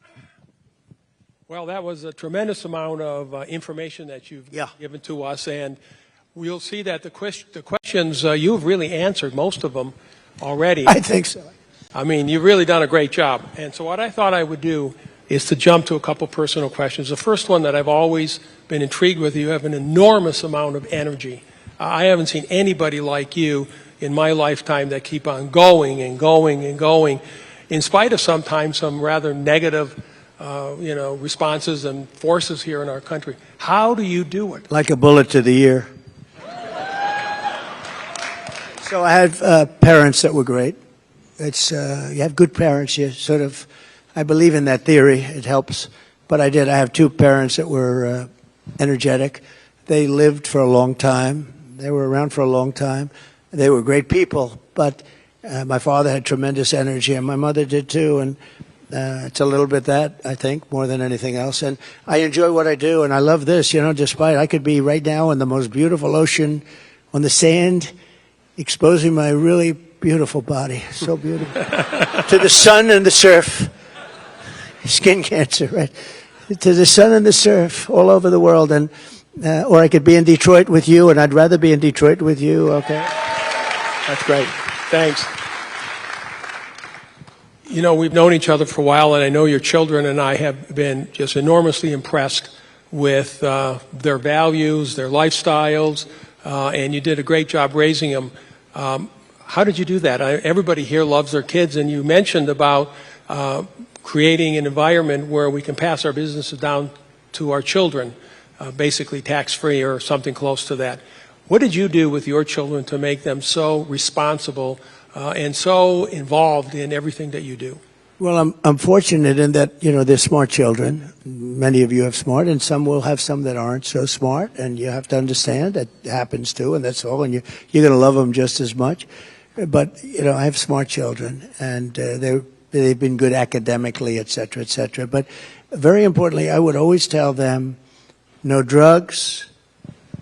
Chris. Well, that was a tremendous amount of information that you've given to us, and we'll see that the questions, you've really answered most of them already. I think so. I mean, you've really done a great job. And so what I thought I would do is to jump to a couple personal questions. The first one that I've always been intrigued with, you have an enormous amount of energy. I haven't seen anybody like you in my lifetime that keep on going and going and going, in spite of sometimes some rather negative responses and forces here in our country. How do you do it? Like a bullet to the ear. So I had parents that were great. It's you have good parents. You sort of, I believe in that theory. It helps. But I have two parents that were energetic. They lived for a long time. They were around for a long time. They were great people. But my father had tremendous energy, and my mother did too. And it's a little bit that, I think, more than anything else. And I enjoy what I do, and I love this. Despite I could be right now in the most beautiful ocean on the sand, exposing my really beautiful body, so beautiful, to the sun and the surf. Skin cancer, right? To the sun and the surf all over the world. And or I could be in Detroit with you, and I'd rather be in Detroit with you. Okay, that's great. Thanks. We've known each other for a while, and I know your children and I have been just enormously impressed with their values, their lifestyles, and you did a great job raising them. How did you do that? Everybody here loves their kids, and you mentioned about creating an environment where we can pass our businesses down to our children, basically tax-free or something close to that. What did you do with your children to make them so responsible and so involved in everything that you do? Well, I'm fortunate in that, they're smart children. Many of you have smart, and some will have some that aren't so smart, and you have to understand that happens too, and that's all, and you're going to love them just as much. But, I have smart children, and they've been good academically, et cetera, et cetera. But very importantly, I would always tell them, no drugs,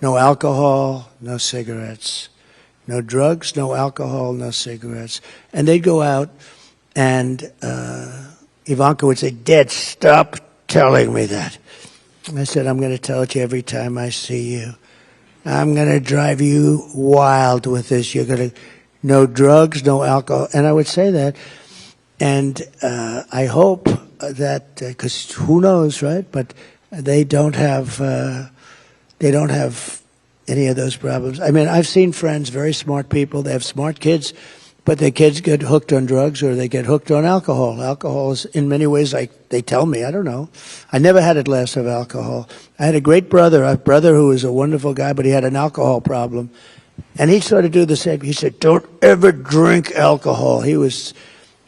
no alcohol, no cigarettes. No drugs, no alcohol, no cigarettes. And they'd go out, and Ivanka would say, Dad, stop telling me that. I said, I'm going to tell it to you every time I see you. I'm going to drive you wild with this. You're going to, no drugs, no alcohol. And I would say that. And I hope that, because who knows, right? But they don't have any of those problems. I mean, I've seen friends, very smart people, they have smart kids, but their kids get hooked on drugs or they get hooked on alcohol. Alcohol is in many ways, like they tell me, I don't know. I never had a glass of alcohol. I had a brother who was a wonderful guy, but he had an alcohol problem. And he sort of do the same. He said, don't ever drink alcohol. He was,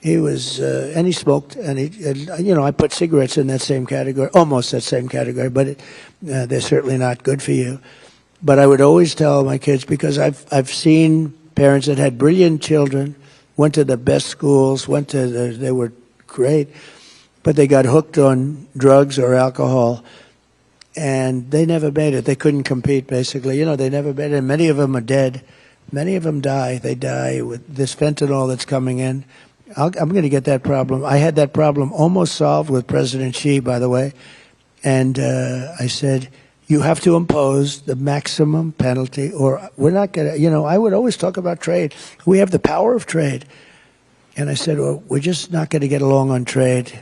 and he smoked, and I put cigarettes in that same category, almost that same category, but they're certainly not good for you. But I would always tell my kids, because I've seen parents that had brilliant children, went to the best schools, they were great, but they got hooked on drugs or alcohol, and they never made it. They couldn't compete, basically. They never made it. And many of them are dead. Many of them die. They die with this fentanyl that's coming in. I'm going to get that problem. I had that problem almost solved with President Xi, by the way, and I said, you have to impose the maximum penalty, or we're not going to, I would always talk about trade. We have the power of trade. And I said, well, we're just not going to get along on trade.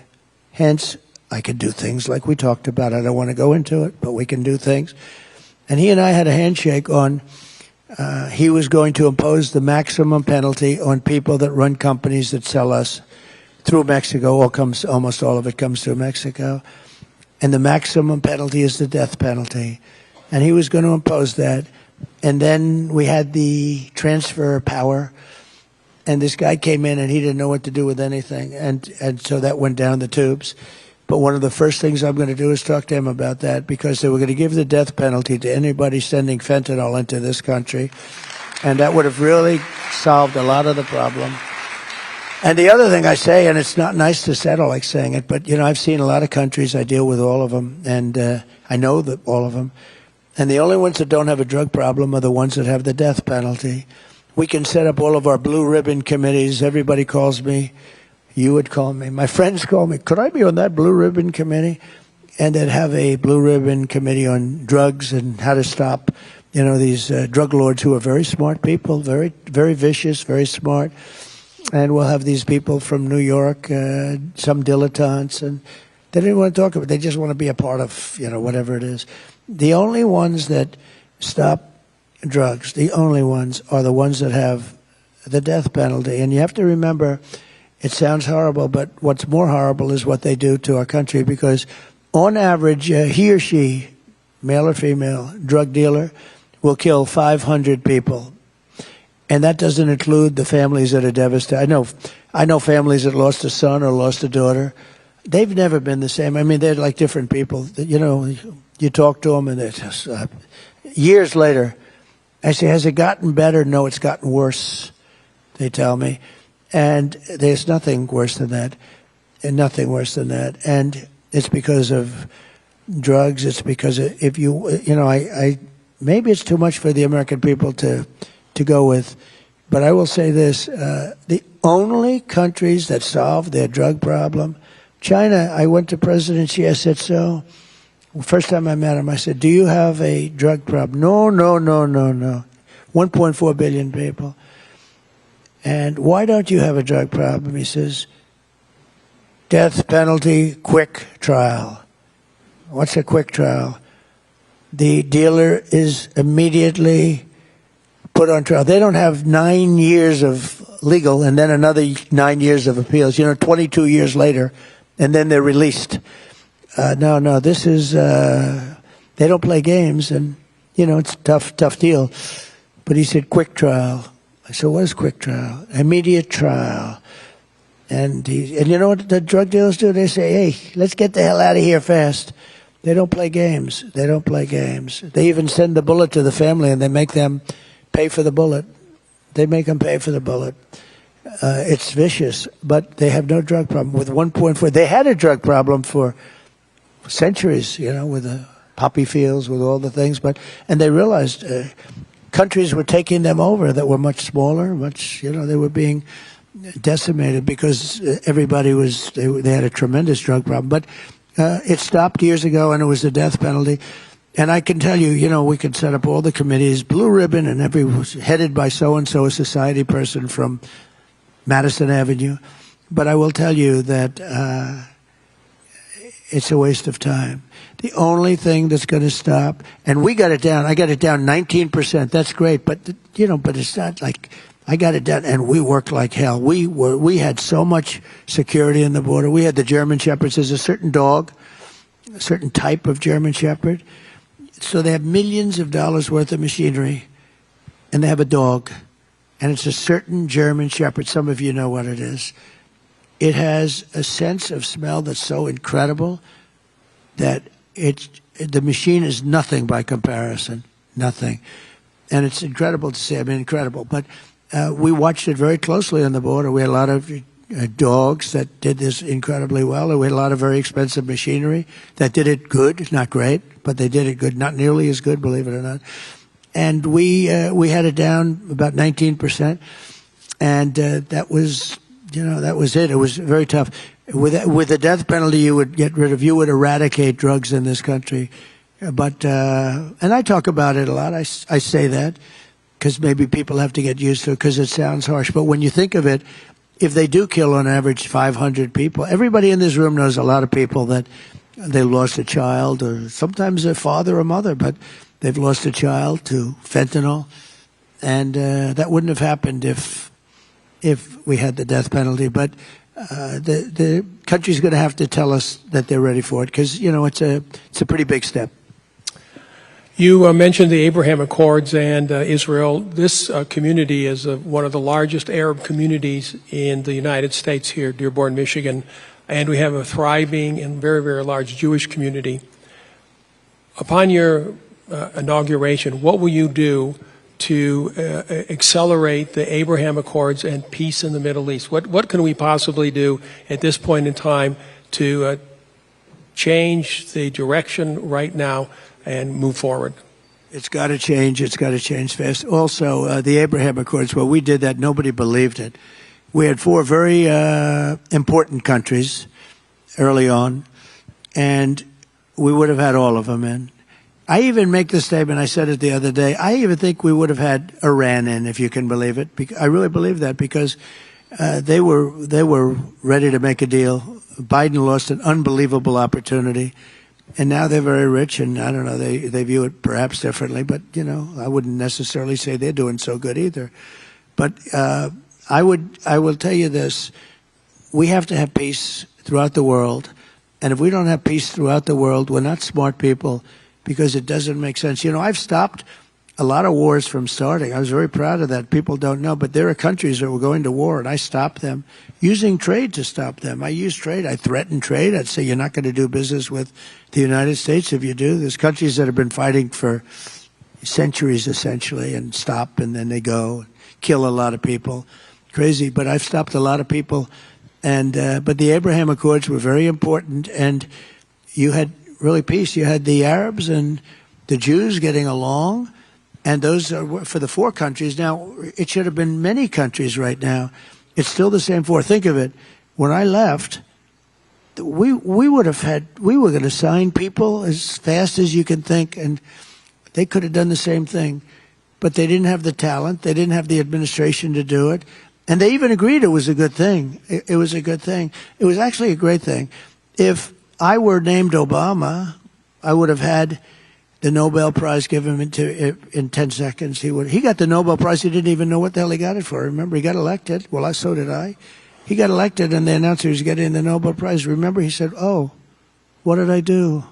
Hence, I can do things like we talked about. I don't want to go into it, but we can do things. And he and I had a handshake on, he was going to impose the maximum penalty on people that run companies that sell us through Mexico. Almost all of it comes through Mexico. And the maximum penalty is the death penalty. And he was going to impose that. And then we had the transfer power. And this guy came in and he didn't know what to do with anything. And so that went down the tubes. But one of the first things I'm going to do is talk to him about that, because they were going to give the death penalty to anybody sending fentanyl into this country. And that would have really solved a lot of the problem. And the other thing I say, and it's not nice to settle like saying it, but, I've seen a lot of countries. I deal with all of them, and I know that all of them. And the only ones that don't have a drug problem are the ones that have the death penalty. We can set up all of our blue ribbon committees. Everybody calls me. you would call me. My friends call me, could I be on that blue ribbon committee? And they'd have a blue ribbon committee on drugs and how to stop, these drug lords who are very smart people, very, very vicious, very smart. And we'll have these people from New York, some dilettantes, and they didn't want to talk about it. They just want to be a part of, whatever it is. The only ones that stop drugs, the only ones, are the ones that have the death penalty. And you have to remember, it sounds horrible, but what's more horrible is what they do to our country, because on average, he or she, male or female, drug dealer, will kill 500 people. And that doesn't include the families that are devastated. I know families that lost a son or lost a daughter. They've never been the same. I mean, they're like different people. You talk to them and they're just, years later, I say, has it gotten better? No, it's gotten worse, they tell me. And there's nothing worse than that. And nothing worse than that. And it's because of drugs. It's because if maybe it's too much for the American people to go with. But I will say this, the only countries that solve their drug problem, China, I went to President Xi, I said, so, first time I met him, I said, do you have a drug problem? No. 1.4 billion people. And why don't you have a drug problem? He says, death penalty, quick trial. What's a quick trial? The dealer is immediately put on trial. They don't have 9 years of legal and then another 9 years of appeals, 22 years later, and then they're released. No, this is, they don't play games, and, it's a tough deal. But he said, quick trial. I said, what is quick trial? Immediate trial. And you know what the drug dealers do? They say, hey, let's get the hell out of here fast. They don't play games. They don't play games. They even send the bullet to the family, and they make them pay for the bullet. They make them pay for the bullet. It's vicious, but they have no drug problem. With 1.4, they had a drug problem for centuries, with the poppy fields, with all the things. And they realized countries were taking them over that were much smaller, they were being decimated because everybody they had a tremendous drug problem. But it stopped years ago, and it was the death penalty. And I can tell you, we could set up all the committees, blue ribbon, and headed by so-and-so, a society person from Madison Avenue. But I will tell you that it's a waste of time. The only thing that's going to stop, and we got it down. I got it down 19%. That's great, but but it's not like I got it down, and we worked like hell. We had so much security in the border. We had the German Shepherds. There's a certain dog, a certain type of German Shepherd. So they have millions of dollars worth of machinery, and they have a dog, and it's a certain German Shepherd. Some of you know what it is. It has a sense of smell that's so incredible that the machine is nothing by comparison, nothing. And it's incredible to see. I mean, incredible. But we watched it very closely on the border. We had a lot of dogs that did this incredibly well. And we had a lot of very expensive machinery that did it good, not great, but they did it good, not nearly as good, believe it or not. And we had it down about 19%, and that was it. It was very tough. With the death penalty, you would eradicate drugs in this country. But and I talk about it a lot. I say that because maybe people have to get used to it because it sounds harsh. But when you think of it, if they do kill on average 500 people, everybody in this room knows a lot of people that they lost a child, or sometimes a father or mother, but they've lost a child to fentanyl, and that wouldn't have happened if we had the death penalty. But the country's going to have to tell us that they're ready for it, because it's a pretty big step. You mentioned the Abraham Accords and Israel. This community is one of the largest Arab communities in the United States here, Dearborn, Michigan, and we have a thriving and very, very large Jewish community. Upon your inauguration, what will you do to accelerate the Abraham Accords and peace in the Middle East? What can we possibly do at this point in time to change the direction right now and move forward? It's got to change. It's got to change fast. Also, the Abraham Accords, well, we did that. Nobody believed it. We had four very important countries early on, and we would have had all of them in. I even make the statement, I said it the other day, I even think we would have had Iran in, if you can believe it. I really believe that, because they were ready to make a deal. Biden lost an unbelievable opportunity, and now they're very rich, and I don't know, they view it perhaps differently, but, you know, I wouldn't necessarily say they're doing so good either. But I will tell you this, we have to have peace throughout the world, and if we don't have peace throughout the world, we're not smart people, because it doesn't make sense. You know, I've stopped a lot of wars from starting. I was very proud of that. People don't know, but there are countries that were going to war, and I stopped them using trade to stop them. I used trade. I threatened trade. I'd say, you're not going to do business with the United States if you do. There's countries that have been fighting for centuries, essentially, and stop, and then they go, kill a lot of people. Crazy, but I've stopped a lot of people. And but the Abraham Accords were very important, and you had really peace. You had the Arabs and the Jews getting along, and those are for the four countries. Now, it should have been many countries right now. It's still the same four. Think of it. When I left, we were going to sign people as fast as you can think, and they could have done the same thing. But they didn't have the talent. They didn't have the administration to do it. And they even agreed it was a good thing. It was a good thing. It was actually a great thing. If I were named Obama, I would have had the Nobel Prize given in 10 seconds. He got the Nobel Prize. He didn't even know what the hell he got it for. Remember, he got elected. Well, so did I. He got elected, and they announced he was getting the Nobel Prize. Remember, he said, "Oh, what did I do?"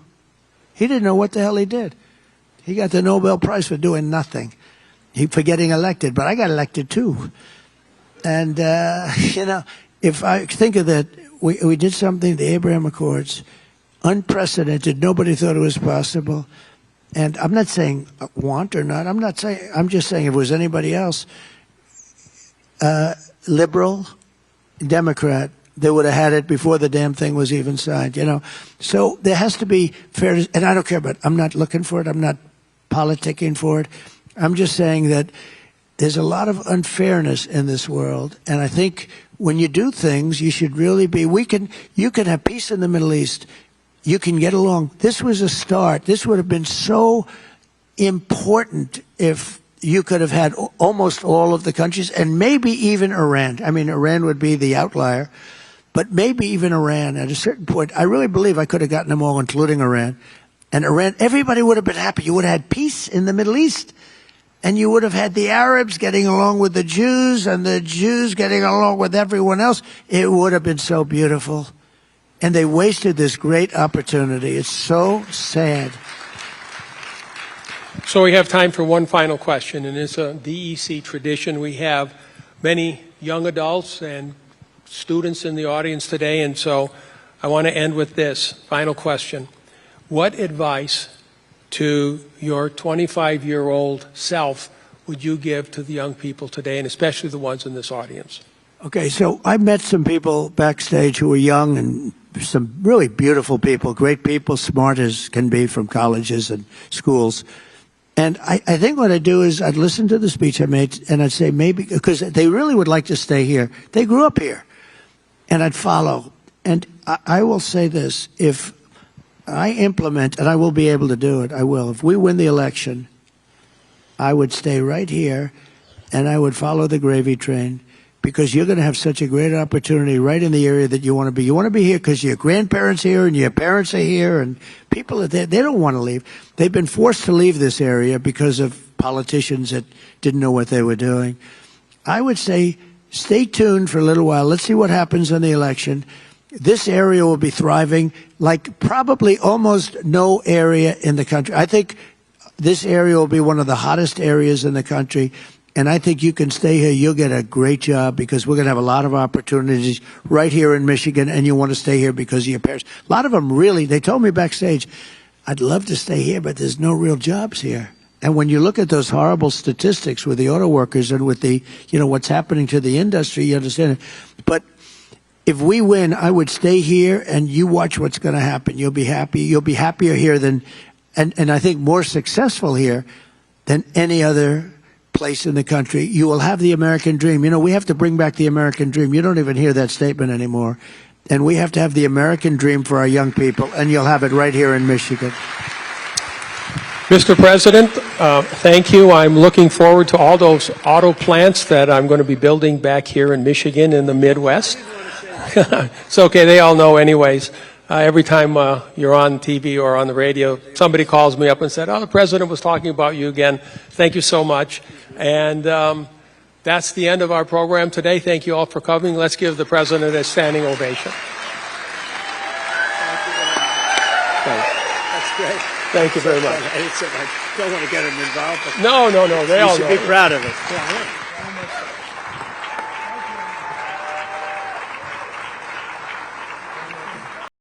He didn't know what the hell he did. He got the Nobel Prize for doing nothing. For getting elected, but I got elected too. And, you know, if I think of that, we did something, the Abraham Accords, unprecedented. Nobody thought it was possible. And I'm not saying want or not. I'm just saying if it was anybody else, liberal, Democrat, they would have had it before the damn thing was even signed, you know. So there has to be fairness, and I don't care, but I'm not looking for it. I'm not politicking for it. I'm just saying that there's a lot of unfairness in this world, and I think when you do things, you should really be. You can have peace in the Middle East. You can get along. This was a start. This would have been so important if you could have had almost all of the countries, and maybe even Iran. I mean, Iran would be the outlier, but maybe even Iran at a certain point. I really believe I could have gotten them all, including Iran. And Iran, everybody would have been happy. You would have had peace in the Middle East. And you would have had the Arabs getting along with the Jews and the Jews getting along with everyone else. It would have been so beautiful. And they wasted this great opportunity. It's so sad. So we have time for one final question, and it's a DEC tradition. We have many young adults and students in the audience today, and so I want to end with this final question. What advice to your 25-year-old self would you give to the young people today, and especially the ones in this audience? Okay, so I met some people backstage who were young, and some really beautiful people, great people, smart as can be from colleges and schools. And I think what I'd do is I'd listen to the speech I made, and I'd say maybe, because they really would like to stay here. They grew up here. And I'd follow. And I will say this, if I implement, and I will be able to do it, I will. If we win the election, I would stay right here, and I would follow the gravy train, because you're going to have such a great opportunity right in the area that you want to be. You want to be here because your grandparents are here, and your parents are here, and people are there. They don't want to leave. They've been forced to leave this area because of politicians that didn't know what they were doing. I would say stay tuned for a little while. Let's see what happens in the election. This area will be thriving like probably almost no area in the country. I think this area will be one of the hottest areas in the country. And I think you can stay here. You'll get a great job because we're going to have a lot of opportunities right here in Michigan. And you want to stay here because of your parents. A lot of them really, they told me backstage, I'd love to stay here, but there's no real jobs here. And when you look at those horrible statistics with the auto workers and with the, you know, what's happening to the industry, you understand it. But if we win, I would stay here and you watch what's going to happen. You'll be happy. You'll be happier here than, and I think more successful here than any other place in the country, you will have the American dream. You know, we have to bring back the American dream. You don't even hear that statement anymore. And we have to have the American dream for our young people, and you'll have it right here in Michigan. Mr. President, thank you. I'm looking forward to all those auto plants that I'm going to be building back here in Michigan in the Midwest. It's okay. They all know anyways. Every time you're on TV or on the radio, somebody calls me up and said, oh, the president was talking about you again. Thank you so much. And that's the end of our program today. Thank you all for coming. Let's give the president a standing ovation. That's great. Thank you very much. I don't want to get him involved, but No. They all know. you should be proud of it. Yeah,